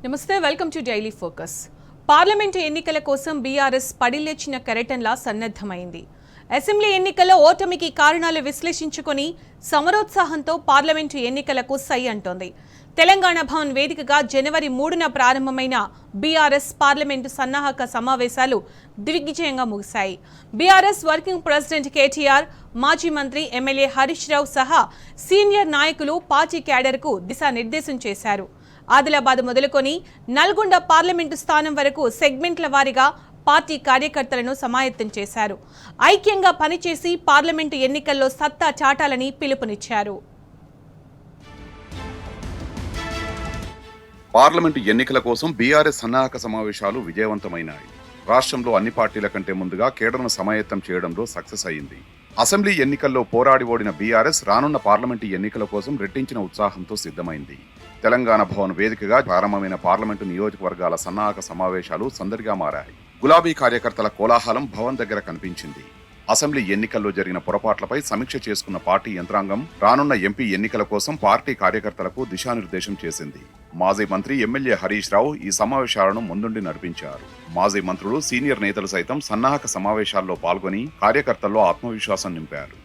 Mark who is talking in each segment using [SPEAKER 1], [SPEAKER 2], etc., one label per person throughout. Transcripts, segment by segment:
[SPEAKER 1] నమస్తే, welcome to daily focus. Parliament ఎన్నికల కోసం బీఆర్ఎస్ పడిలేచిన కెరటంలా సన్నద్ధమైంది. అసెంబ్లీ ఎన్నికల్లో ఓటమికి కారణాలు విశ్లేషించుకొని సమరోత్సాహంతో పార్లమెంటు ఎన్నికలకు సై అంటోంది. తెలంగాణ భవన్ వేదికగా జనవరి 3న ప్రారంభమైన బీఆర్ఎస్ పార్లమెంటు సన్నాహక సమావేశాలు దిగ్విజయంగా ముగిశాయి. బీఆర్ఎస్ వర్కింగ్ ప్రెసిడెంట్ కేటీఆర్, మాజీ మంత్రి ఎమ్మెల్యే హరీష్ రావు సహా సీనియర్ నాయకులు పార్టీ క్యాడర్కు దిశానిర్దేశం చేశారు. ఆదిలాబాద్ మొదలుకొని నల్గొండ పార్లమెంటు స్థానం వరకు సెగ్మెంట్ల వారీగా పార్టీ కార్యకర్తలను సమాయత్తం చేశారు. ఐక్యంగా పనిచేసి పార్లమెంటు ఎన్నికల్లో సత్తా చాటాలని పిలుపునిచ్చారు.
[SPEAKER 2] పార్లమెంటు ఎన్నికల కోసం బీఆర్ఎస్ సన్నాహక సమావేశాలు విజయవంతమైనాయి. రాష్ట్రంలో అన్ని పార్టీల కంటే ముందుగా కేడర్ను సమాయత్తం చేయడంలో సక్సెస్ అయింది. అసెంబ్లీ ఎన్నికల్లో పోరాడి ఓడిన బీఆర్ఎస్ రానున్న పార్లమెంటు ఎన్నికల కోసం రెట్టించిన ఉత్సాహంతో సిద్ధమైంది. తెలంగాణ భవన్ వేదికగా ప్రారంభమైన పార్లమెంటు నియోజకవర్గాల సన్నాహక సమావేశాలు సందడిగా మారాయి. గులాబీ కార్యకర్తల కోలాహలం భవన్ దగ్గర కనిపించింది. అసెంబ్లీ ఎన్నికల్లో జరిగిన పొరపాట్లపై సమీక్ష చేసుకున్న పార్టీ యంత్రాంగం రానున్న ఎంపీ ఎన్నికల కోసం పార్టీ కార్యకర్తలకు దిశానిర్దేశం చేసింది. మాజీ మంత్రి ఎమ్మెల్యే హరీష్ రావు ఈ సమావేశాలను ముందుండి నడిపించారు. మాజీ మంత్రులు, సీనియర్ నేతలు సైతం సన్నాహక సమావేశాల్లో పాల్గొని కార్యకర్తల్లో ఆత్మవిశ్వాసం నింపారు.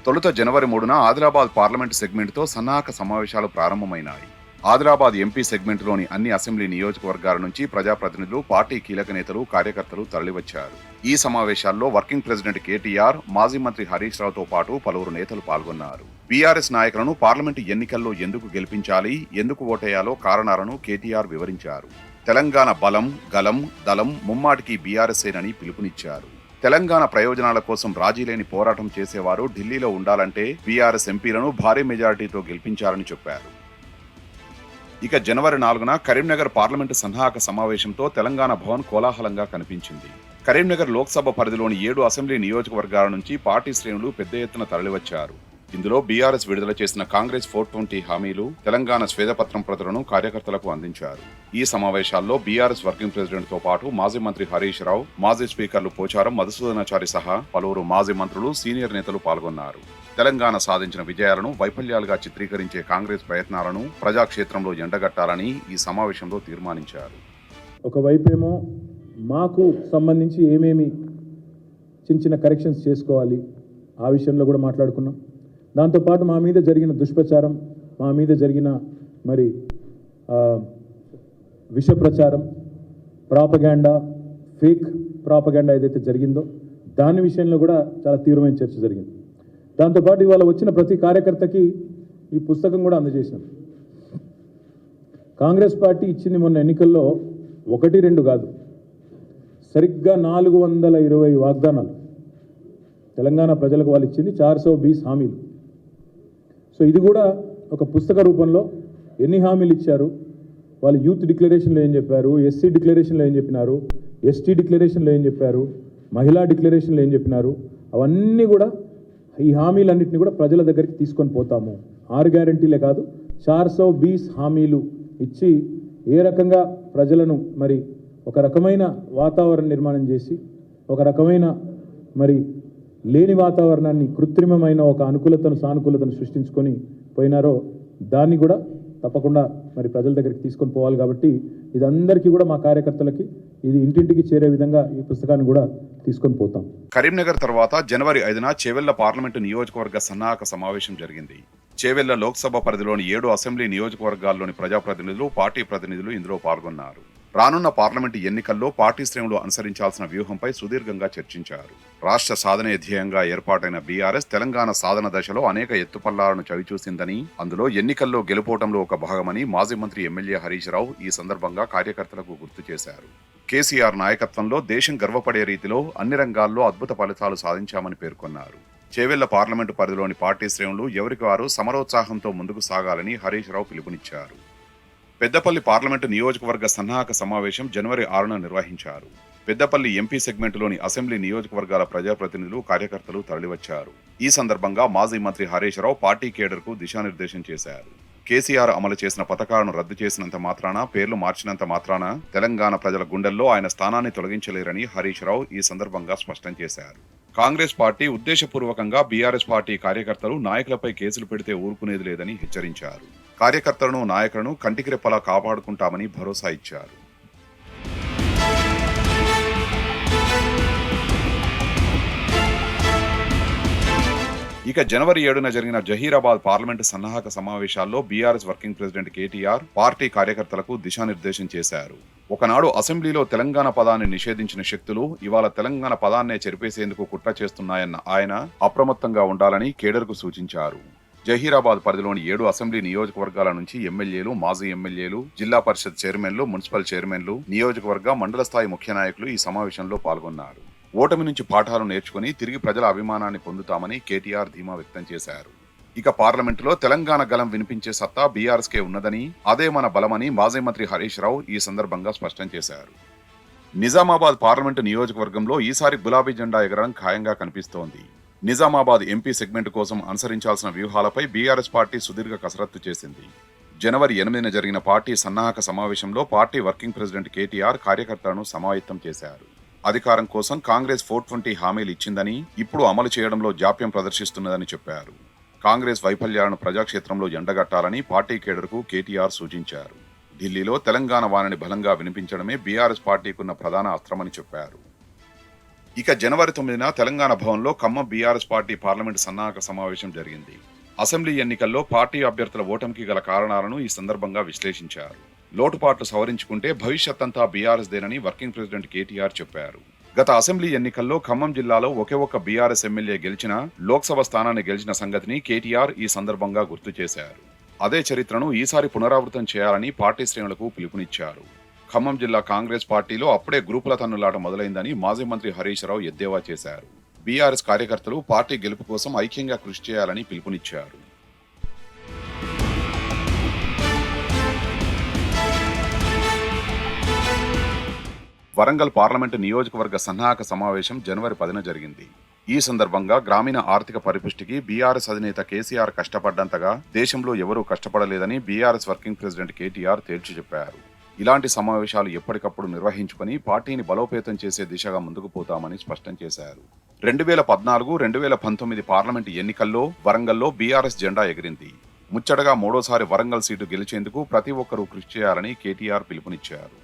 [SPEAKER 2] తొలుత జనవరి 3న ఆదిలాబాద్ పార్లమెంటు సెగ్మెంట్తో సన్నాహక సమావేశాలు ప్రారంభమైనాయి. ఆదిలాబాద్ ఎంపీ సెగ్మెంట్లోని అన్ని అసెంబ్లీ నియోజకవర్గాల నుంచి ప్రజాప్రతినిధులు, పార్టీ కీలక నేతలు, కార్యకర్తలు తరలివచ్చారు. ఈ సమావేశాల్లో వర్కింగ్ ప్రెసిడెంట్ కేటీఆర్, మాజీ మంత్రి హరీష్ రావుతో పాటు పలువురు నేతలు పాల్గొన్నారు. బీఆర్ఎస్ నాయకులను పార్లమెంటు ఎన్నికల్లో ఎందుకు గెలిపించాలి, ఎందుకు ఓటేయాలో కారణాలను కేటీఆర్ వివరించారు. తెలంగాణ బలం, గలం, దళం ముమ్మాటికి బీఆర్ఎస్ఏనని పిలుపునిచ్చారు. తెలంగాణ ప్రయోజనాల కోసం రాజీలేని పోరాటం చేసేవారు ఢిల్లీలో ఉండాలంటే బీఆర్ఎస్ ఎంపీలను భారీ మెజారిటీతో గెలిపించారని చెప్పారు. ఇక జనవరి 4న కరీంనగర్ పార్లమెంటు సన్నాహక సమావేశంతో తెలంగాణ భవన్ కోలాహలంగా కనిపించింది. కరీంనగర్ లోక్సభ పరిధిలోని 7 అసెంబ్లీ నియోజకవర్గాల నుంచి పార్టీ శ్రేణులు పెద్ద ఎత్తున తరలివచ్చారు. ఇందులో బీఆర్ఎస్ విడుదల చేసిన కాంగ్రెస్ 420 హామీలు, తెలంగాణ శ్వేతపత్రం ప్రతులను కార్యకర్తలకు అందించారు. ఈ సమావేశాల్లో బీఆర్ఎస్ వర్కింగ్ ప్రెసిడెంట్ తో పాటు మాజీ మంత్రి హరీష్ రావు, మాజీ స్పీకర్లు పోచారం, మధుసూదనాచారి సహా పలువురు మాజీ మంత్రులు, సీనియర్ నేతలు పాల్గొన్నారు. తెలంగాణ సాధించిన విజయాలను వైఫల్యాలుగా చిత్రీకరించే కాంగ్రెస్ ప్రయత్నాలను ప్రజాక్షేత్రంలో ఎండగట్టాలని ఈ సమావేశంలో తీర్మానించారు.
[SPEAKER 3] ఒకవైపేమో మాకు సంబంధించి ఏమేమి చిన్న కరెక్షన్స్ చేసుకోవాలి ఆ విషయంలో కూడా మాట్లాడుకున్నాం. దాంతోపాటు మా మీద జరిగిన దుష్ప్రచారం, మా మీద జరిగిన విష ప్రచారం, ప్రాపగాండా, ఫేక్ ప్రాపగాండా ఏదైతే జరిగిందో దాని విషయంలో కూడా చాలా తీవ్రమైన చర్చ జరిగింది. దాంతోపాటు ఇవాళ వచ్చిన ప్రతి కార్యకర్తకి ఈ పుస్తకం కూడా అందజేశాం. కాంగ్రెస్ పార్టీ ఇచ్చింది మొన్న ఎన్నికల్లో 1-2 కాదు, సరిగ్గా 420 వాగ్దానాలు తెలంగాణ ప్రజలకు వాళ్ళు ఇచ్చింది. 420 హామీలు. సో ఇది కూడా ఒక పుస్తక రూపంలో ఎన్ని హామీలు ఇచ్చారు, వాళ్ళు యూత్ డిక్లరేషన్లో ఏం చెప్పారు, ఎస్సీ డిక్లరేషన్లో ఏం చెప్పినారు, ఎస్టీ డిక్లరేషన్లో ఏం చెప్పారు, మహిళా డిక్లరేషన్లో ఏం చెప్పినారు, అవన్నీ కూడా ఈ హామీలన్నింటినీ కూడా ప్రజల దగ్గరికి తీసుకొని పోతాము. 6 గ్యారంటీలే కాదు, 420 హామీలు ఇచ్చి ఏ రకంగా ప్రజలను మరి ఒక రకమైన వాతావరణ నిర్మాణం చేసి, ఒక రకమైన మరి లేని వాతావరణాన్ని, కృత్రిమమైన ఒక అనుకూలతను, సానుకూలతను సృష్టించుకొని పోయినారో దాన్ని కూడా తప్పకుండా మరి ప్రజల దగ్గరికి తీసుకొని పోవాలి. కాబట్టి ఇది అందరికీ కూడా, మా కార్యకర్తలకి ఇది ఇంటింటికి చేరే విధంగా ఈ పుస్తకాన్ని కూడా తీసుకొని పోతాం.
[SPEAKER 2] కరీంనగర్ తర్వాత జనవరి 5న చేవెళ్ల పార్లమెంటు నియోజకవర్గ సన్నాహక సమావేశం జరిగింది. చేవెళ్ల లోక్సభ పరిధిలోని 7 అసెంబ్లీ నియోజకవర్గాల్లోని ప్రజాప్రతినిధులు, పార్టీ ప్రతినిధులు ఇందులో పాల్గొన్నారు. రానున్న పార్లమెంటు ఎన్నికల్లో పార్టీ శ్రేణులు అనుసరించాల్సిన వ్యూహంపై సుదీర్ఘంగా చర్చించారు. రాష్ట్ర సాధనే ధ్యేయంగా ఏర్పాటైన బీఆర్ఎస్ తెలంగాణ సాధన దశలో అనేక ఎత్తుపల్లాలను చవిచూసిందని, అందులో ఎన్నికల్లో గెలుపోవటంలో ఒక భాగమని మాజీ మంత్రి ఎమ్మెల్యే హరీష్ రావు ఈ సందర్భంగా కార్యకర్తలకు గుర్తు చేశారు. కేసీఆర్ నాయకత్వంలో దేశం గర్వపడే రీతిలో అన్ని రంగాల్లో అద్భుత ఫలితాలు సాధించామని పేర్కొన్నారు. చేవెళ్ల పార్లమెంటు పరిధిలోని పార్టీ శ్రేణులు ఎవరికి వారు సమరోత్సాహంతో ముందుకు సాగాలని హరీష్ రావు పిలుపునిచ్చారు. పెద్దపల్లి పార్లమెంటు నియోజకవర్గ సన్నాహక సమావేశం జనవరి 6న నిర్వహించారు. పెద్దపల్లి ఎంపీ సెగ్మెంట్లోని అసెంబ్లీ నియోజకవర్గాల ప్రజాప్రతినిధులు, కార్యకర్తలు తరలివచ్చారు. ఈ సందర్భంగా మాజీ మంత్రి హరీష్ రావు పార్టీ కేడర్కు దిశానిర్దేశం చేశారు. కేసీఆర్ అమలు చేసిన పథకాలను రద్దు చేసినంత మాత్రాన, పేర్లు మార్చినంత మాత్రాన తెలంగాణ ప్రజల గుండెల్లో ఆయన స్థానాన్ని తొలగించలేరని హరీష్ రావు ఈ సందర్భంగా స్పష్టం చేశారు. కాంగ్రెస్ పార్టీ ఉద్దేశపూర్వకంగా బీఆర్ఎస్ పార్టీ కార్యకర్తలు నాయకులపై కేసులు పెడితే ఊరుకునేది లేదని హెచ్చరించారు. కార్యకర్తలను నాయకులను కంటికి రెప్పలా కాపాడుకుంటామని భరోసా ఇచ్చారు. ఇక జనవరి 7న జరిగిన జహీరాబాద్ పార్లమెంటు సన్నాహక సమావేశాల్లో BRS working president KTR party కార్యకర్తలకు దిశానిర్దేశం చేశారు. ఒకనాడు అసెంబ్లీలో తెలంగాణ పదాన్ని నిషేధించిన శక్తులు ఇవాళ తెలంగాణ పదాన్నే చెరిపేసేందుకు కుట్ర చేస్తున్నాయన్న ఆయన అప్రమత్తంగా ఉండాలని కేడర్కు సూచించారు. జహీరాబాద్ పరిధిలోని 7 అసెంబ్లీ నియోజకవర్గాల నుంచి ఎమ్మెల్యేలు, మాజీ ఎమ్మెల్యేలు, జిల్లా పరిషత్ చైర్మన్లు, మున్సిపల్ చైర్మన్లు, నియోజకవర్గ మండల స్థాయి ముఖ్య నాయకులు ఈ సమావేశంలో పాల్గొన్నారు. ఓటమి నుంచి పాఠాలు నేర్చుకుని తిరిగి ప్రజల అభిమానాన్ని పొందుతామని కేటీఆర్ ధీమా వ్యక్తం చేశారు. ఇక పార్లమెంటులో తెలంగాణ గలం వినిపించే సత్తా బీఆర్ఎస్కే ఉన్నదని, అదే మన బలమని మాజీ మంత్రి హరీష్ రావు ఈ సందర్భంగా స్పష్టం చేశారు. నిజామాబాద్ పార్లమెంటు నియోజకవర్గంలో ఈసారి గులాబీ జెండా ఎగరడం ఖాయంగా కనిపిస్తోంది. నిజామాబాద్ ఎంపీ సెగ్మెంట్ కోసం అనుసరించాల్సిన వ్యూహాలపై బీఆర్ఎస్ పార్టీ సుదీర్ఘ కసరత్తు చేసింది. జనవరి 8న జరిగిన పార్టీ సన్నాహక సమావేశంలో పార్టీ వర్కింగ్ ప్రెసిడెంట్ కేటీఆర్ కార్యకర్తలను సమాయత్తం చేశారు. అధికారం కోసం కాంగ్రెస్ 420 హామీలు ఇచ్చిందని, ఇప్పుడు అమలు చేయడంలో జాప్యం ప్రదర్శిస్తున్నదని చెప్పారు. కాంగ్రెస్ వైఫల్యాలను ప్రజాక్షేత్రంలో ఎండగట్టాలని పార్టీ కేడర్కు కేటీఆర్ సూచించారు. ఢిల్లీలో తెలంగాణ వాణిని బలంగా వినిపించడమే బీఆర్ఎస్ పార్టీకున్న ప్రధాన అస్త్రమని చెప్పారు. ఇక జనవరి 9న తెలంగాణ భవన్లో ఖమ్మం బీఆర్ఎస్ పార్టీ పార్లమెంటు సన్నాహక సమావేశం జరిగింది. అసెంబ్లీ ఎన్నికల్లో పార్టీ అభ్యర్థుల ఓటమికి గల కారణాలను ఈ సందర్భంగా విశ్లేషించారు. లోటుపాట్లు సవరించుకుంటే భవిష్యత్తంతా బీఆర్ఎస్ దేనని వర్కింగ్ ప్రెసిడెంట్ కేటీఆర్ చెప్పారు. గత అసెంబ్లీ ఎన్నికల్లో ఖమ్మం జిల్లాలో ఒకే ఒక్క బీఆర్ఎస్ ఎమ్మెల్యే గెలిచిన లోక్సభ స్థానాన్ని గెలిచిన సంగతిని కేటీఆర్ ఈ సందర్భంగా గుర్తు చేశారు. అదే చరిత్రను ఈసారి పునరావృతం చేయాలని పార్టీ శ్రేణులకు పిలుపునిచ్చారు. ఖమ్మం జిల్లా కాంగ్రెస్ పార్టీలో అప్పుడే గ్రూపుల తన్నులాట మొదలైందని మాజీ మంత్రి హరీష్ రావు ఎద్దేవా చేశారు. బీఆర్ఎస్ కార్యకర్తలు పార్టీ గెలుపు కోసం ఐక్యంగా కృషి చేయాలని పిలుపునిచ్చారు. వరంగల్ పార్లమెంటు నియోజకవర్గ సన్నాహక సమావేశం జనవరి 10న జరిగింది. ఈ సందర్భంగా గ్రామీణ ఆర్థిక పరిపుష్టికి బీఆర్ఎస్ అధినేత కేసీఆర్ కష్టపడ్డంతగా దేశంలో ఎవరూ కష్టపడలేదని బీఆర్ఎస్ వర్కింగ్ ప్రెసిడెంట్ కేటీఆర్ తేల్చి చెప్పారు. ఇలాంటి సమావేశాలు ఎప్పటికప్పుడు నిర్వహించుకుని పార్టీని బలోపేతం చేసే దిశగా ముందుకు పోతామని స్పష్టం చేశారు. 2014-2019 పార్లమెంటు ఎన్నికల్లో వరంగల్లో బీఆర్ఎస్ జెండా ఎగిరింది. ముచ్చటగా మూడోసారి వరంగల్ సీటు గెలిచేందుకు ప్రతి ఒక్కరూ కృషి చేయాలని కేటీఆర్ పిలుపునిచ్చారు.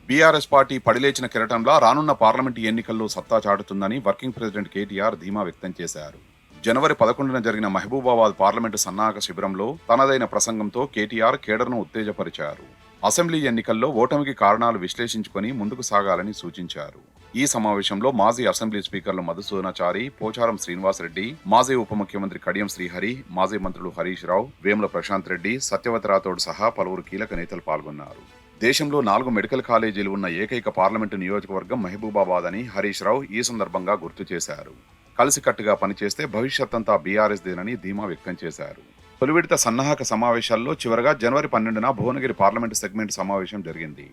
[SPEAKER 2] బీఆర్ఎస్ పార్టీ పడిలేచిన కెరటంలా రానున్న పార్లమెంటు ఎన్నికల్లో సత్తా చాటుతుందని వర్కింగ్ ప్రెసిడెంట్ కేటీఆర్ ధీమా వ్యక్తం చేశారు. జనవరి 11న జరిగిన మహబూబాబాద్ పార్లమెంటు సన్నాహక శిబిరంలో తనదైన ప్రసంగంతో కేటీఆర్ కేడర్ను ఉత్తేజపరిచారు. అసెంబ్లీ ఎన్నికల్లో ఓటమికి కారణాలు విశ్లేషించుకుని ముందుకు సాగాలని సూచించారు. ఈ సమావేశంలో మాజీ అసెంబ్లీ స్పీకర్లు మధుసూదనాచారి, పోచారం శ్రీనివాసరెడ్డి, మాజీ ఉప ముఖ్యమంత్రి కడియం శ్రీహరి, మాజీ మంత్రులు హరీష్ రావు, వేముల ప్రశాంత్ రెడ్డి, సత్యవతి రాథోడ్ సహా పలువురు కీలక నేతలు పాల్గొన్నారు. దేశంలో 4 మెడికల్ కాలేజీలు ఉన్న ఏకైక పార్లమెంటు నియోజకవర్గం మహబూబాబాద్ అని హరీష్ రావు ఈ సందర్భంగా గుర్తు చేశారు. కలిసికట్టుగా పనిచేస్తే భవిష్యత్తంతా బీఆర్ఎస్ దేనని ధీమా వ్యక్తం చేశారు. తొలి విడత సన్నాహక సమావేశాల్లో చివరగా జనవరి 12న భువనగిరి పార్లమెంటు సెగ్మెంట్ సమావేశం జరిగింది.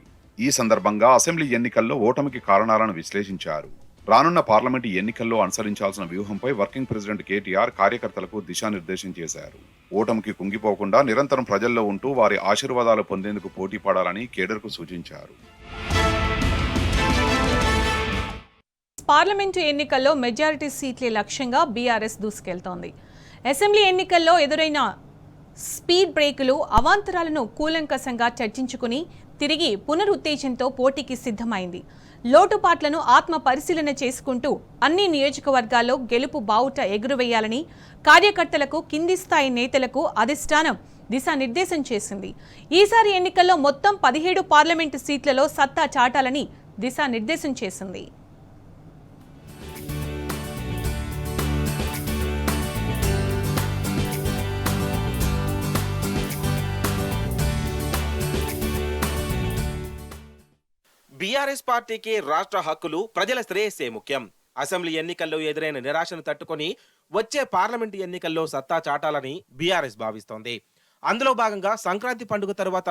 [SPEAKER 2] ఈ సందర్భంగా అసెంబ్లీ ఎన్నికల్లో ఓటమికి కారణాలను విశ్లేషించారు. రానున్న పార్లమెంటు ఎన్నికల్లో అనుసరించాల్సిన వ్యూహంపై వర్కింగ్ ప్రెసిడెంట్ కేటీఆర్ కార్యకర్తలకు దిశానిర్దేశం చేశారు. ఓటమికి కుంగిపోకుండా నిరంతరం ప్రజల్లో ఉంటూ వారి ఆశీర్వాదాలు పొందేందుకు పోటీ పడాలని కేడర్కు సూచించారు.
[SPEAKER 1] పార్లమెంటు ఎన్నికల్లో మెజారిటీ సీట్లే లక్ష్యంగా బీఆర్ఎస్ దూసుకెళ్తోంది. అసెంబ్లీ ఎన్నికల్లో ఎదురైన స్పీడ్ బ్రేకులు, అవాంతరాలను కూలంకషంగా చర్చించుకుని తిరిగి పునరుత్తేజంతో పోటీకి సిద్ధమైంది. లోటుపాట్లను ఆత్మ పరిశీలన చేసుకుంటూ అన్ని నియోజకవర్గాల్లో గెలుపు బావుట ఎగురవేయాలని కార్యకర్తలకు, కింది స్థాయి నేతలకు అధిష్టానం దిశానిర్దేశం చేసింది. ఈసారి ఎన్నికల్లో మొత్తం 17 పార్లమెంటు సీట్లలో సత్తా చాటాలని దిశానిర్దేశం చేసింది.
[SPEAKER 4] బీఆర్ఎస్ పార్టీకి రాష్ట్ర హక్కులు, ప్రజల శ్రేయస్సే ముఖ్యం. అసెంబ్లీ ఎన్నికల్లో ఎదురైన నిరాశను తట్టుకొని వచ్చే పార్లమెంటు ఎన్నికల్లో సత్తా చాటాలని బీఆర్ఎస్ భావిస్తోంది. అందులో భాగంగా సంక్రాంతి పండుగ తరువాత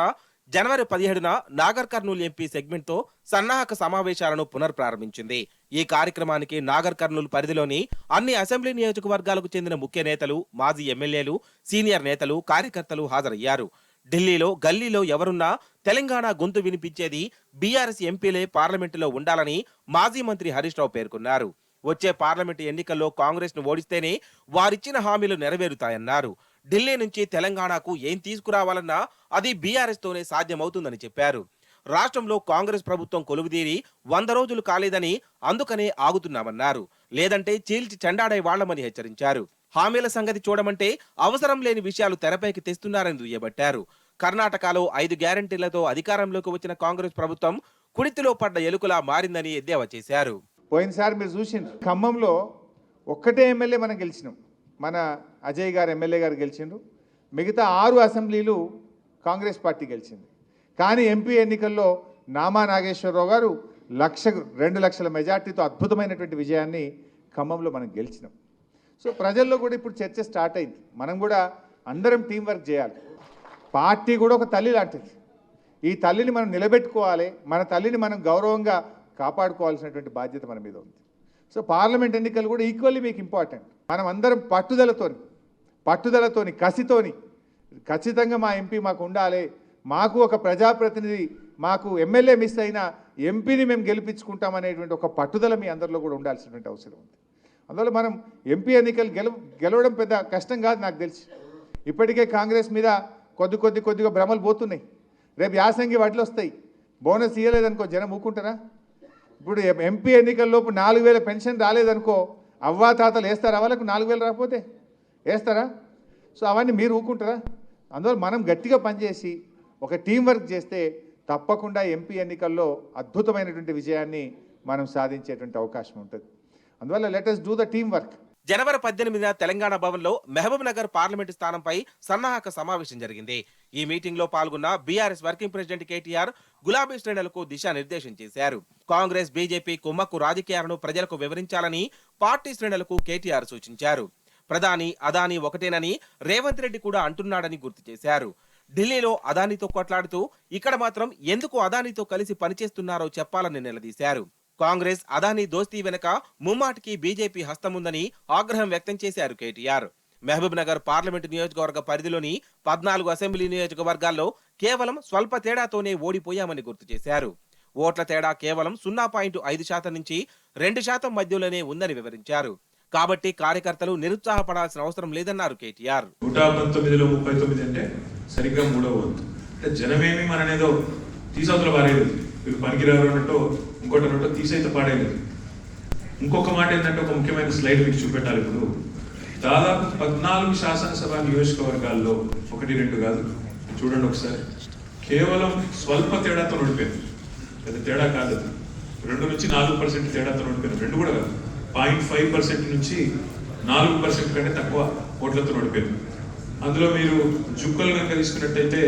[SPEAKER 4] జనవరి 17న నాగర్ కర్నూలు ఎంపీ సెగ్మెంట్తో సన్నాహక సమావేశాలను పునర్ప్రారంభించింది. ఈ కార్యక్రమానికి నాగర్ కర్నూలు పరిధిలోని అన్ని అసెంబ్లీ నియోజకవర్గాలకు చెందిన ముఖ్య నేతలు, మాజీ ఎమ్మెల్యేలు, సీనియర్ నేతలు, కార్యకర్తలు హాజరయ్యారు. ఢిల్లీలో గల్లీలో ఎవరున్నా తెలంగాణ గొంతు వినిపించేది బీఆర్ఎస్ ఎంపీలే పార్లమెంటులో ఉండాలని మాజీ మంత్రి హరీష్ రావు పేర్కొన్నారు. వచ్చే పార్లమెంటు ఎన్నికల్లో కాంగ్రెస్ ను ఓడిస్తేనే వారిచ్చిన హామీలు నెరవేరుతాయన్నారు. ఢిల్లీ నుంచి తెలంగాణకు ఏం తీసుకురావాలన్నా అది బీఆర్ఎస్ తోనే సాధ్యమవుతుందని చెప్పారు. రాష్ట్రంలో కాంగ్రెస్ ప్రభుత్వం కొలువుదీరి 100 రోజులు కాలేదని, అందుకనే ఆగుతున్నామన్నారు. లేదంటే చీల్చి చెండాడే వాళ్లమని హెచ్చరించారు. హామీల సంగతి చూడమంటే అవసరం లేని విషయాలు తెరపైకి తెస్తున్నారని దుయ్యబట్టారు. కర్ణాటకలో 5 గ్యారంటీలతో అధికారంలోకి వచ్చిన కాంగ్రెస్ ప్రభుత్వం కుడితిలో పడ్డ ఎలుకలా మారిందని ఎద్దేవా చేశారు.
[SPEAKER 5] పోయినసారి మీరు చూసిండ్రు, ఖమ్మంలో ఒక్కటే ఎమ్మెల్యే మనం గెలిచినాం. మన అజయ్ గారు ఎమ్మెల్యే గారు గెలిచిండ్రు. మిగతా 6 అసెంబ్లీలు కాంగ్రెస్ పార్టీ గెలిచింది. కానీ ఎంపీ ఎన్నికల్లో నామా నాగేశ్వరరావు గారు 2 లక్షల మెజార్టీతో అద్భుతమైనటువంటి విజయాన్ని ఖమ్మంలో మనం గెలిచినాం. సో ప్రజల్లో కూడా ఇప్పుడు చర్చ స్టార్ట్ అయింది. మనం కూడా అందరం టీం వర్క్ చేయాలి. పార్టీ కూడా ఒక తల్లి లాంటిది. ఈ తల్లిని మనం నిలబెట్టుకోవాలి. మన తల్లిని మనం గౌరవంగా కాపాడుకోవాల్సినటువంటి బాధ్యత మన మీద ఉంది. సో పార్లమెంట్ ఎన్నికలు కూడా ఈక్వల్లీ మీకు ఇంపార్టెంట్. మనం అందరం పట్టుదలతోని కసితోని ఖచ్చితంగా మా ఎంపీ మాకు ఉండాలి, మాకు ఒక ప్రజాప్రతినిధి, మాకు ఎమ్మెల్యే మిస్ అయినా ఎంపీని మేము గెలిపించుకుంటామనేటువంటి ఒక పట్టుదల మీ అందరిలో కూడా ఉండాల్సినటువంటి అవసరం ఉంది. అందువల్ల మనం ఎంపీ ఎన్నికలు గెలవడం పెద్ద కష్టం కాదు నాకు తెలిసి. ఇప్పటికే కాంగ్రెస్ మీద కొద్దిగా భ్రమలు పోతున్నాయి. రేపు యాసంగి వడ్లు వస్తాయి, బోనస్ ఇవ్వలేదనుకో జనం ఊకుంటారా? ఇప్పుడు ఎంపీ ఎన్నికల్లోపు 4,000 పెన్షన్ రాలేదనుకో, అవ్వాతాతలు వేస్తారా? వాళ్ళకు 4,000 రాకపోతే వేస్తారా? సో అవన్నీ మీరు ఊకుంటారా? అందువల్ల మనం గట్టిగా పనిచేసి ఒక టీం వర్క్ చేస్తే తప్పకుండా ఎంపీ ఎన్నికల్లో అద్భుతమైనటువంటి విజయాన్ని మనం సాధించేటువంటి అవకాశం ఉంటుంది. అందువల్ల let us do the team work.
[SPEAKER 4] జనవరి 18న తెలంగాణ భవన్లో మహబూబ్ నగర్ పార్లమెంటు స్థానంపై సన్నాహక సమావేశం జరిగింది. ఈ మీటింగ్ లో పాల్గొన్న బీఆర్ఎస్ వర్కింగ్ ప్రెసిడెంట్ కేటీఆర్ గులాబీ శ్రేణులకు దిశానిర్దేశం చేశారు. కాంగ్రెస్, బీజేపీ కుమ్మక్కు రాజకీయాలను ప్రజలకు వివరించాలని పార్టీ శ్రేణులకు కేటీఆర్ సూచించారు. ప్రధాని అదానీ ఒకటేనని రేవంత్ రెడ్డి కూడా అంటున్నాడని గుర్తు చేశారు. ఢిల్లీలో అదానీతో కొట్లాడుతూ ఇక్కడ మాత్రం ఎందుకు అదానీతో కలిసి పనిచేస్తున్నారో చెప్పాలని నిలదీశారు. కాంగ్రెస్ అదానీ దోస్తీ వెనక ముమ్మాటికి బీజేపీ హస్తముందని ఆగ్రహం వ్యక్తం చేశారు కేటీఆర్. మహబూబ్ నగర్ పార్లమెంటు నియోజకవర్గ పరిధిలోని 14 అసెంబ్లీ నియోజకవర్గాల్లో కేవలం స్వల్ప తేడాతోనే ఓడిపోయామని గుర్తు చేశారు. ఓట్ల తేడా కేవలం 0.5% నుంచి 2% మధ్యలోనే ఉందని వివరించారు. కాబట్టి కార్యకర్తలు నిరుత్సాహపడాల్సిన అవసరం లేదన్నారు కేటీఆర్.
[SPEAKER 6] 119లో 39 అంటే సరిగ్గా 3వ వంతు. అంటే జనమేమి మననేదో తీసవతల పారేది, వీళ్ళు పనికిరారు అన్నట్టు ఇంకోటి అన్నట్టు తీసైతే పాడేలేదు. ఇంకొక మాట ఏంటంటే ఒక ముఖ్యమైన స్లైడ్ మీకు చూపెట్టాలి. ఇప్పుడు దాదాపు 14 శాసనసభ నియోజకవర్గాల్లో 1-2 కాదు, చూడండి ఒకసారి, కేవలం స్వల్ప తేడాతో ఓడిపోయింది. పెద్ద తేడా కాదు, 2 నుంచి 4% తేడాతో ఓడిపోయింది. 2 కూడా కాదు, 0.5% నుంచి 4% కంటే తక్కువ ఓట్లతో ఓడిపోయింది. అందులో మీరు జుక్కలు కనుక తీసుకున్నట్టయితే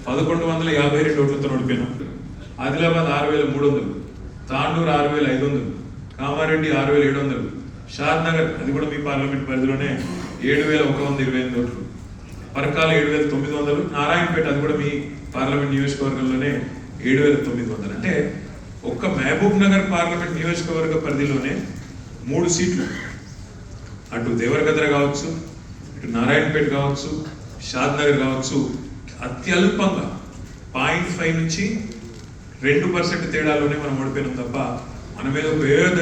[SPEAKER 6] 1152 ఓట్లతో ఓడిపోయినాం. ఆదిలాబాద్ 6300, తాండూరు 6500, కామారెడ్డి 6700, షాద్ నగర్ అది కూడా మీ పార్లమెంట్ పరిధిలోనే 7128 ఓట్లు, పరకాల 7900, నారాయణపేట అది కూడా మీ పార్లమెంట్ నియోజకవర్గంలోనే 7900. అంటే ఒక్క మహబూబ్ నగర్ పార్లమెంట్ నియోజకవర్గ పరిధిలోనే 3 సీట్లు, అటు దేవరగద్ర కావచ్చు, ఇటు నారాయణపేట కావచ్చు, షాద్ నగర్ కావచ్చు, అత్యల్పంగా 0.5 నుంచి 2% తేడాలోనే మనం ఓడిపోయినాం తప్ప మన మీద పేద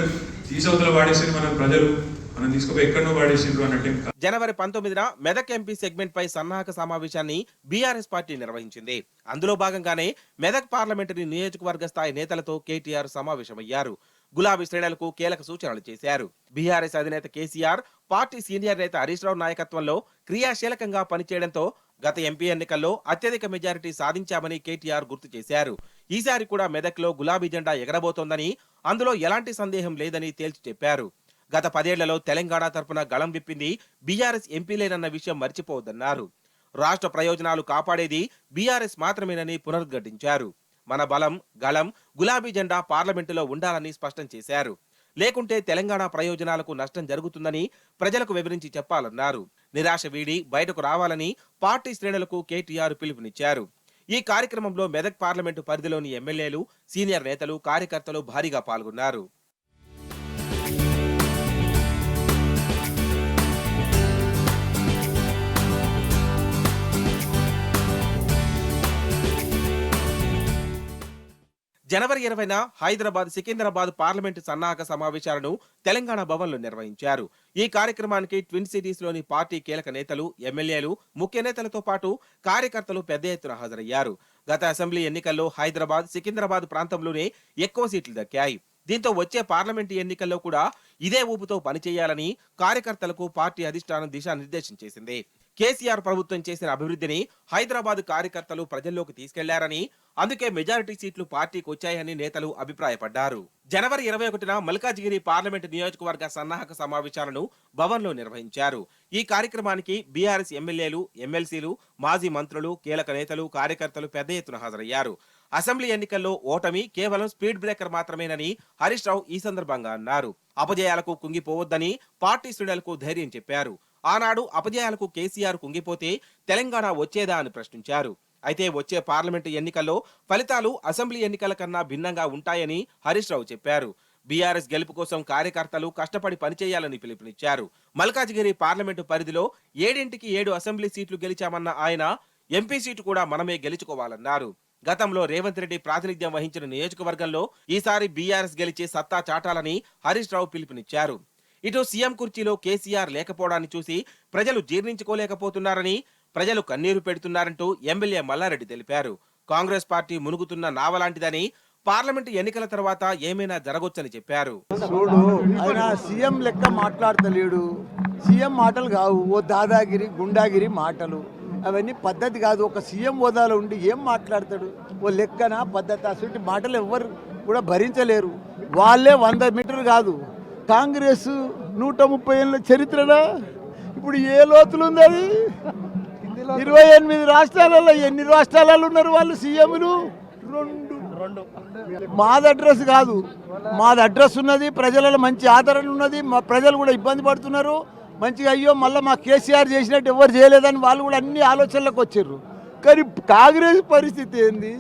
[SPEAKER 6] తీసవతల వాడేసి మన ప్రజలు మనం తీసుకుపోయి ఎక్కడో వాడేసిండ్రు అన్నట్టు.
[SPEAKER 4] జనవరి 19న మెదక్ ఎంపీ సెగ్మెంట్ పై సన్నాహక సమావేశాన్ని బీఆర్ఎస్ పార్టీ నిర్వహించింది. అందులో భాగంగానే మెదక్ పార్లమెంటరీ నియోజకవర్గ స్థాయి నేతలతో కేటీఆర్ సమావేశమయ్యారు. గులాబీ శ్రేణులకు కీలక సూచనలు చేశారు. బీఆర్ఎస్ అధినేత కేసీఆర్ పార్టీ సీనియర్ నేత హరీష్ రావు నాయకత్వంలో క్రియాశీలకంగా పనిచేయడంతో గత ఎంపీ ఎన్నికల్లో అత్యధిక మెజారిటీ సాధించామని కేటీఆర్ గుర్తు చేశారు. ఈసారి కూడా మెదక్లో గులాబీ జెండా ఎగరబోతోందని, అందులో ఎలాంటి సందేహం లేదని తేల్చి చెప్పారు. గత 10 ఏళ్లలో తెలంగాణ తరపున గళం విప్పింది బీఆర్ఎస్ ఎంపీలేనన్న విషయం మర్చిపోవద్దన్నారు. రాష్ట్ర ప్రయోజనాలు కాపాడేది బీఆర్ఎస్ మాత్రమేనని పునరుద్ఘాటించారు. మన బలం, గళం, గులాబీ జెండా పార్లమెంటులో ఉండాలని స్పష్టం చేశారు. లేకుంటే తెలంగాణ ప్రయోజనాలకు నష్టం జరుగుతుందని ప్రజలకు వివరించి చెప్పాలన్నారు. నిరాశ వీడి బయటకు రావాలని పార్టీ శ్రేణులకు కేటీఆర్ పిలుపునిచ్చారు. ఈ కార్యక్రమంలో మెదక్ పార్లమెంటు పరిధిలోని ఎమ్మెల్యేలు, సీనియర్ నేతలు, కార్యకర్తలు భారీగా పాల్గొన్నారు. జనవరి 20న హైదరాబాద్ సికింద్రాబాద్ పార్లమెంటు సన్నాహక సమావేశాలను తెలంగాణ భవన్లో నిర్వహించారు. ఈ కార్యక్రమానికి ట్విన్ సిటీస్ లోని పార్టీ కీలక నేతలు, ఎమ్మెల్యేలు, ముఖ్య నేతలతో పాటు కార్యకర్తలు పెద్ద ఎత్తున హాజరయ్యారు. గత అసెంబ్లీ ఎన్నికల్లో హైదరాబాద్, సికింద్రాబాద్ ప్రాంతంలోనే ఎక్కువ సీట్లు దక్కాయి. దీంతో వచ్చే పార్లమెంటు ఎన్నికల్లో కూడా ఇదే ఊపుతో పనిచేయాలని కార్యకర్తలకు పార్టీ అధిష్టానం దిశానిర్దేశం చేసింది. కేసీఆర్ ప్రభుత్వం చేసిన అభివృద్ధిని హైదరాబాద్ కార్యకర్తలు ప్రజల్లోకి తీసుకెళ్లారని, అందుకే మెజారిటీ సీట్లు పార్టీకి వచ్చాయని నేతలు అభిప్రాయపడ్డారు. జనవరి 21న మల్కాజిగిరి పార్లమెంటు నియోజకవర్గ సన్నాహక సమావేశాలను భవన్లో నిర్వహించారు. ఈ కార్యక్రమానికి బీఆర్ఎస్ ఎమ్మెల్యేలు, ఎమ్మెల్సీలు, మాజీ మంత్రులు, కీలక నేతలు, కార్యకర్తలు పెద్ద ఎత్తున హాజరయ్యారు. అసెంబ్లీ ఎన్నికల్లో ఓటమి కేవలం స్పీడ్ బ్రేకర్ మాత్రమేనని హరీష్ రావు ఈ సందర్భంగా అన్నారు. అపజయాలకు కుంగిపోవద్దని పార్టీ శ్రేణులకు ధైర్యం చెప్పారు. ఆనాడు అపజయాలకు కేసీఆర్ కుంగిపోతే తెలంగాణ వచ్చేదా అని ప్రశ్నించారు. అయితే వచ్చే పార్లమెంటు ఎన్నికల్లో ఫలితాలు అసెంబ్లీ ఎన్నికల కన్నా భిన్నంగా ఉంటాయని హరీష్ రావు చెప్పారు. బీఆర్ఎస్ గెలుపు కోసం కార్యకర్తలు కష్టపడి పనిచేయాలని పిలుపునిచ్చారు. మల్కాజిగిరి పార్లమెంటు పరిధిలో 7 అసెంబ్లీ సీట్లు గెలిచామన్న ఆయన ఎంపీ సీటు కూడా మనమే గెలుచుకోవాలన్నారు. గతంలో రేవంత్ రెడ్డి ప్రాతినిధ్యం వహించిన నియోజకవర్గంలో ఈసారి బీఆర్ఎస్ గెలిచి సత్తా చాటాలని హరీష్ రావు పిలుపునిచ్చారు. ఇటు సీఎం కుర్చీలో కేసీఆర్ లేకపోవడాన్ని చూసి ప్రజలు జీర్ణించుకోలేకపోతున్నారని, ప్రజలు కన్నీరు పెడుతున్నారంటూ ఎమ్మెల్యే మల్లారెడ్డి తెలిపారు. కాంగ్రెస్ పార్టీ మునుగుతున్న నావలాంటిదని, పార్లమెంటు ఎన్నికల తర్వాత ఏమైనా జరగొచ్చని చెప్పారు.
[SPEAKER 7] చూడు, ఆయన సీఎం లెక్క మాట్లాడతలేడు. సీఎం మాటలు కావు, ఓ దాదాగిరి, గుండాగిరి మాటలు. అవన్నీ పద్ధతి కాదు. ఒక సీఎం హోదాలో ఉండి ఏం మాట్లాడతాడు? ఓ లెక్కన పద్ధతి అసలు మాటలు ఎవ్వరు కూడా భరించలేరు. వాళ్ళే 100 మీటర్లు కాదు, కాంగ్రెస్ 130 ఏళ్ళ చరిత్రనా? ఇప్పుడు ఏ లోతులు ఉంది అది? 28 రాష్ట్రాలలో ఎన్ని రాష్ట్రాలలో ఉన్నారు వాళ్ళు సీఎంలు? 2. మాది అడ్రస్ కాదు, మాది అడ్రస్ ఉన్నది. ప్రజలలో మంచి ఆదరణ ఉన్నది. మా ప్రజలు కూడా ఇబ్బంది పడుతున్నారు. మంచిగా అయ్యో మళ్ళీ మా కేసీఆర్ చేసినట్టు ఎవరు చేయలేదని వాళ్ళు కూడా అన్ని ఆలోచనలకు వచ్చారు. కానీ కాంగ్రెస్ పరిస్థితి ఏంది?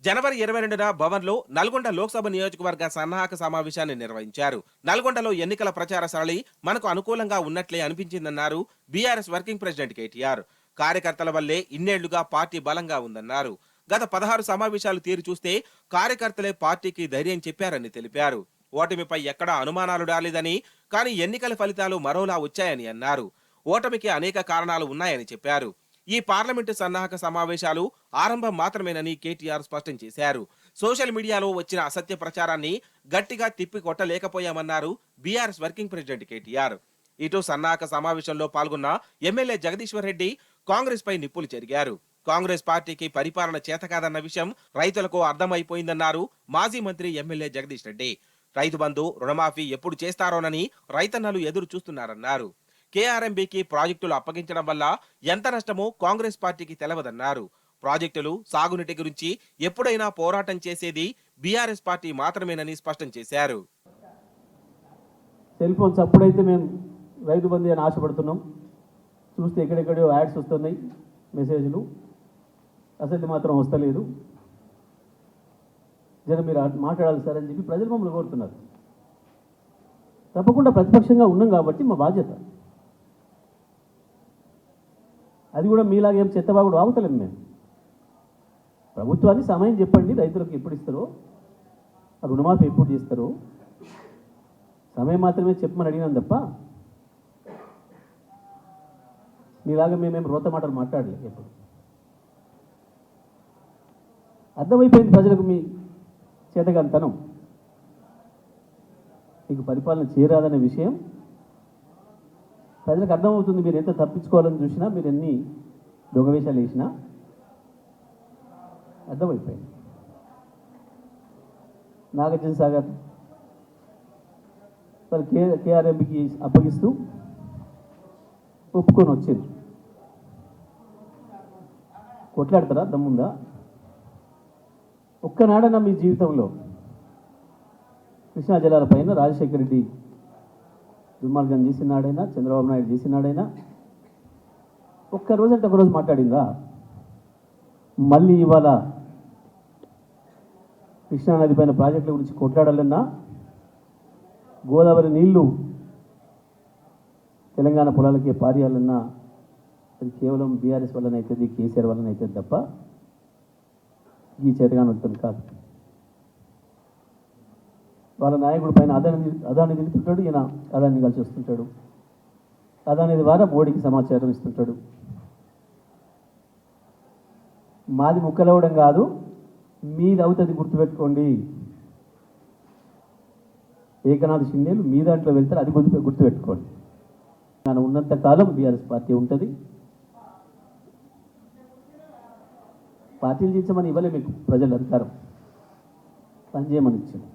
[SPEAKER 4] జనవరి 22న భవన్లో నల్గొండ లోక్సభ నియోజకవర్గ సన్నాహక సమావేశాన్ని నిర్వహించారు. నల్గొండలో ఎన్నికల ప్రచార సరళి మనకు అనుకూలంగా ఉన్నట్లే అనిపించిందన్నారు బీఆర్ఎస్ వర్కింగ్ ప్రెసిడెంట్ కేటీఆర్. కార్యకర్తల వల్లే ఇన్నేళ్లుగా పార్టీ బలంగా ఉందన్నారు. గత 16 సమావేశాలు తీరు చూస్తే కార్యకర్తలే పార్టీకి ధైర్యం చెప్పారని తెలిపారు. ఓటమిపై ఎక్కడా అనుమానాలు రాలేదని, కానీ ఎన్నికల ఫలితాలు మరోలా వచ్చాయని అన్నారు. ఓటమికి అనేక కారణాలు ఉన్నాయని చెప్పారు. ఈ పార్లమెంటు సన్నాహక సమావేశాలు ఆరంభం మాత్రమేనని కేటీఆర్ స్పష్టం చేశారు. సోషల్ మీడియాలో వచ్చిన అసత్య ప్రచారాన్ని గట్టిగా తిప్పి కొట్టలేకపోయామన్నారు బీఆర్ఎస్ వర్కింగ్ ప్రెసిడెంట్ కేటీఆర్. ఇటు సన్నాహక సమావేశంలో పాల్గొన్న ఎమ్మెల్యే జగదీశ్వర్ రెడ్డి కాంగ్రెస్ పై నిప్పులు చెరిగారు. కాంగ్రెస్ పార్టీకి పరిపాలన చేతకాదన్న విషయం రైతులకు అర్థమైపోయిందన్నారు మాజీ మంత్రి ఎమ్మెల్యే జగదీష్ రెడ్డి. రైతు బంధు, రుణమాఫీ ఎప్పుడు చేస్తారోనని రైతన్నలు ఎదురు చూస్తున్నారన్నారు. కేఆర్ఎంబీకి ప్రాజెక్టులు అప్పగించడం వల్ల ఎంత నష్టమో కాంగ్రెస్ పార్టీకి తెలవదన్నారు. ప్రాజెక్టులు, సాగునీటి గురించి ఎప్పుడైనా పోరాటం చేసేది బీఆర్ఎస్ పార్టీ మాత్రమేనని స్పష్టం చేశారు.
[SPEAKER 8] సెల్ ఫోన్స్ అప్పుడైతే మేము రైతు బంధు అని ఆశపడుతున్నాం. చూస్తే ఎక్కడెక్కడో యాడ్స్ వస్తున్నాయి, మెసేజ్లు. అసలు మాత్రం వస్తలేదు. జనం మీరు మాట్లాడాలి సార్ అని చెప్పి ప్రజలు మమ్మల్ని కోరుతున్నారు. తప్పకుండా ప్రతిపక్షంగా ఉన్నాం కాబట్టి మా బాధ్యత. అది కూడా మీలాగేం చెత్తబాగుడు ఆగుతలేము మేము. ప్రభుత్వాన్ని సమయం చెప్పండి, రైతులకు ఎప్పుడు ఇస్తారో, ఆ రుణమాఫీ ఎప్పుడు చేస్తారో సమయం మాత్రమే చెప్పమని అడిగినాం తప్ప మీలాగా మేమేం రోత మాటలు మాట్లాడలేదు. ఎప్పుడు అర్థమైపోయింది ప్రజలకు మీ చేతగాంతనం, మీకు పరిపాలన చేయరాదనే విషయం ప్రజలకు అర్థమవుతుంది. మీరు ఎంత తప్పించుకోవాలని చూసినా, మీరు ఎన్ని దొంగవేషాలు వేసినా అర్థమైపోయింది. నాగార్జున సాగర్ వాళ్ళు కేఆర్ఎంబీకి అప్పగిస్తూ ఒప్పుకొని వచ్చింది. కొట్లాడతారా? దమ్ముందా? ఒక్కనాడన్నా మీ జీవితంలో కృష్ణా జలాల పైన రాజశేఖర రెడ్డి దుర్మార్గం చేసినాడైనా, చంద్రబాబు నాయుడు చేసినాడైనా ఒక్కరోజు అంటే ఒకరోజు మాట్లాడిందా? మళ్ళీ ఇవాళ కృష్ణానది పైన ప్రాజెక్టుల గురించి కొట్లాడాలన్నా, గోదావరి నీళ్లు తెలంగాణ పొలాలకే పారేయాలన్నా అది కేవలం బీఆర్ఎస్ వల్లనైతుంది, కేసీఆర్ వల్లనైతుంది తప్ప ఈ చేతగానొత్తం కాదు. వాళ్ళ నాయకుడి పైన అదాన్ని నిలుపుతుంటాడు, ఈయన అదాన్ని కలిసి వస్తుంటాడు. అదాని ద్వారా మోడీకి సమాచారం ఇస్తుంటాడు. మాది ముక్కలవడం కాదు, మీది అవుతుంది గుర్తుపెట్టుకోండి. ఏకనాథ్ షిండేలు మీ దాంట్లో వెళ్తారు, అది గుర్తుపెట్టుకోండి. నేను ఉన్నంత కాలం బీఆర్ఎస్ పార్టీ ఉంటుంది. పార్టీలు చేసామని ఇవ్వలే మీకు ప్రజల అధికారం, పనిచేయమని ఇచ్చింది.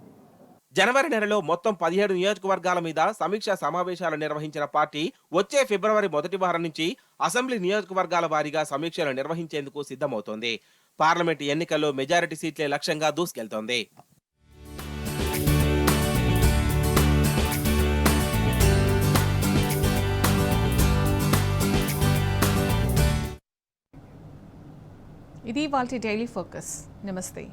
[SPEAKER 4] జనవరి నెలలో మొత్తం 17 నియోజకవర్గాల మీద సమీక్షా సమావేశాలు నిర్వహించిన పార్టీ వచ్చే ఫిబ్రవరి మొదటి వారం నుంచి అసెంబ్లీ నియోజకవర్గాల వారీగా సమీక్షలు నిర్వహించేందుకు సిద్ధమవుతోంది. పార్లమెంటు ఎన్నికల్లో మెజారిటీ సీట్లే లక్ష్యంగా దూసుకెళ్తోంది.
[SPEAKER 1] ఇది వాల్టి డైలీ ఫోకస్. నమస్తే.